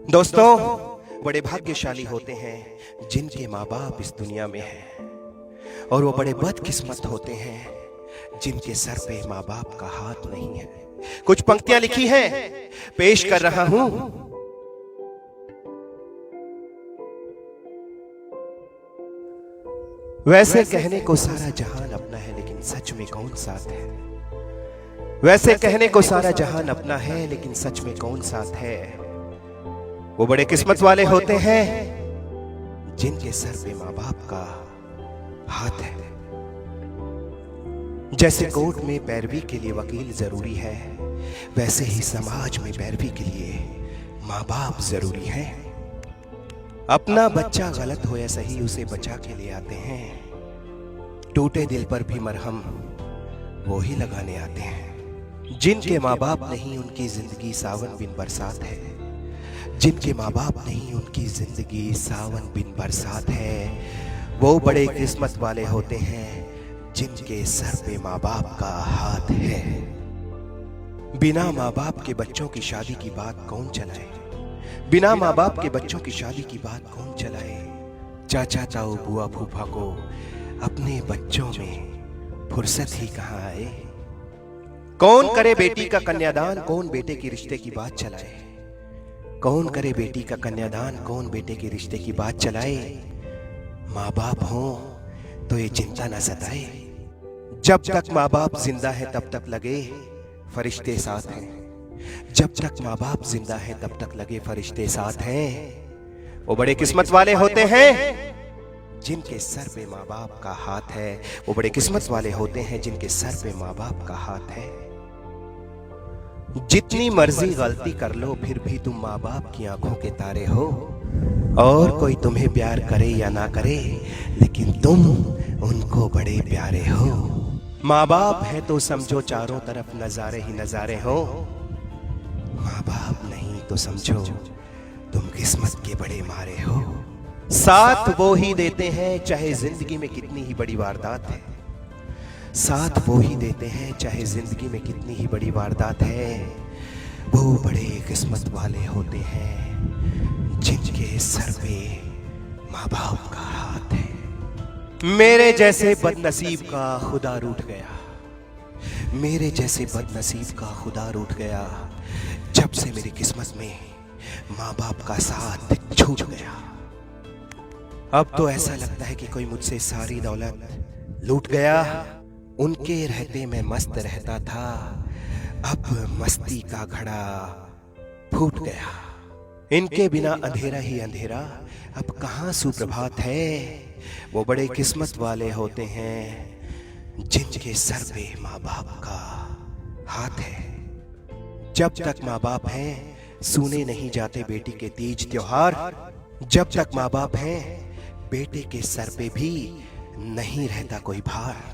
दोस्तों, बड़े भाग्यशाली होते हैं जिनके माँ बाप इस दुनिया में हैं, और वो बड़े बदकिस्मत होते हैं जिनके सर पे माँ बाप का हाथ नहीं है। कुछ पंक्तियां लिखी हैं, पेश कर रहा हूं। वैसे कहने को सारा जहान अपना है, लेकिन सच में कौन साथ है। वैसे कहने को सारा जहान अपना है, लेकिन सच में कौन साथ है। वो बड़े किस्मत वाले होते हैं जिनके सर पे माँ बाप का हाथ है। जैसे कोर्ट में पैरवी के लिए वकील जरूरी है, वैसे ही समाज में पैरवी के लिए माँ बाप जरूरी है। अपना बच्चा गलत हो या सही, उसे बचा के ले आते हैं। टूटे दिल पर भी मरहम वो ही लगाने आते हैं। जिनके माँ बाप नहीं, उनकी जिंदगी सावन बिन बरसात है। जिनके माँ बाप नहीं, उनकी जिंदगी सावन बिन बरसात है। वो बड़े किस्मत वाले होते हैं जिनके सर पे माँ बाप का हाथ है। बिना माँ बाप के बच्चों की शादी की बात कौन चलाए। बिना माँ बाप के बच्चों की शादी की बात कौन चलाए। चाचा ताऊ बुआ फूफा को अपने बच्चों में फुर्सत ही कहाँ आए। कौन करे बेटी का कन्यादान, कौन बेटे की रिश्ते की बात चलाए। कौन करे बेटी का कन्यादान, कौन बेटे के रिश्ते की बात चलाए। माँ बाप हो तो ये चिंता न सताए। जब तक माँ बाप जिंदा है तब तक लगे फरिश्ते साथ हैं। जब तक माँ बाप जिंदा है तब तक लगे फरिश्ते साथ हैं। वो बड़े किस्मत वाले होते हैं जिनके सर पे माँ बाप का हाथ है। वो बड़े किस्मत वाले होते हैं जिनके सर पे माँ बाप का हाथ है। जितनी मर्जी गलती कर लो, फिर भी तुम माँ बाप की आंखों के तारे हो। और कोई तुम्हें प्यार करे या ना करे, लेकिन तुम उनको बड़े प्यारे हो। माँ बाप है तो समझो चारों तरफ नजारे ही नजारे हो। माँ बाप नहीं तो समझो तुम किस्मत के बड़े मारे हो। साथ वो ही देते हैं चाहे जिंदगी में कितनी ही बड़ी वारदात है। साथ वो ही देते हैं चाहे जिंदगी में कितनी ही बड़ी वारदात है। वो बड़े किस्मत वाले होते हैं जिनके सर पे माँ बाप का हाथ है। मेरे जैसे बदनसीब का खुदा रूठ गया। मेरे जैसे बदनसीब का खुदा रूठ गया। जब से मेरी किस्मत में माँ बाप का साथ छूट गया। अब तो ऐसा लगता है कि कोई मुझसे सारी दौलत लूट गया। उनके रहते मैं मस्त रहता था, अब मस्ती का घड़ा फूट गया। इनके बिना अंधेरा ही अंधेरा, अब कहाँ सुप्रभात है। वो बड़े किस्मत वाले होते हैं जिनके सर पे माँ बाप का हाथ है। जब तक माँ बाप हैं, सुने नहीं जाते बेटी के तीज त्योहार। जब तक माँ बाप हैं, बेटे के सर पे भी नहीं रहता कोई भार।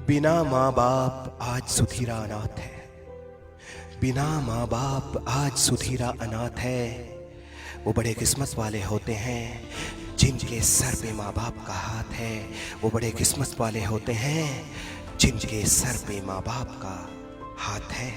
बिना माँ बाप आज सुधीरा अनाथ है। बिना माँ बाप आज सुधीरा अनाथ है। वो बड़े किस्मत वाले होते हैं जिनके सर पे माँ बाप का हाथ है। वो बड़े किस्मत वाले होते हैं जिनके सर पे माँ बाप का हाथ है।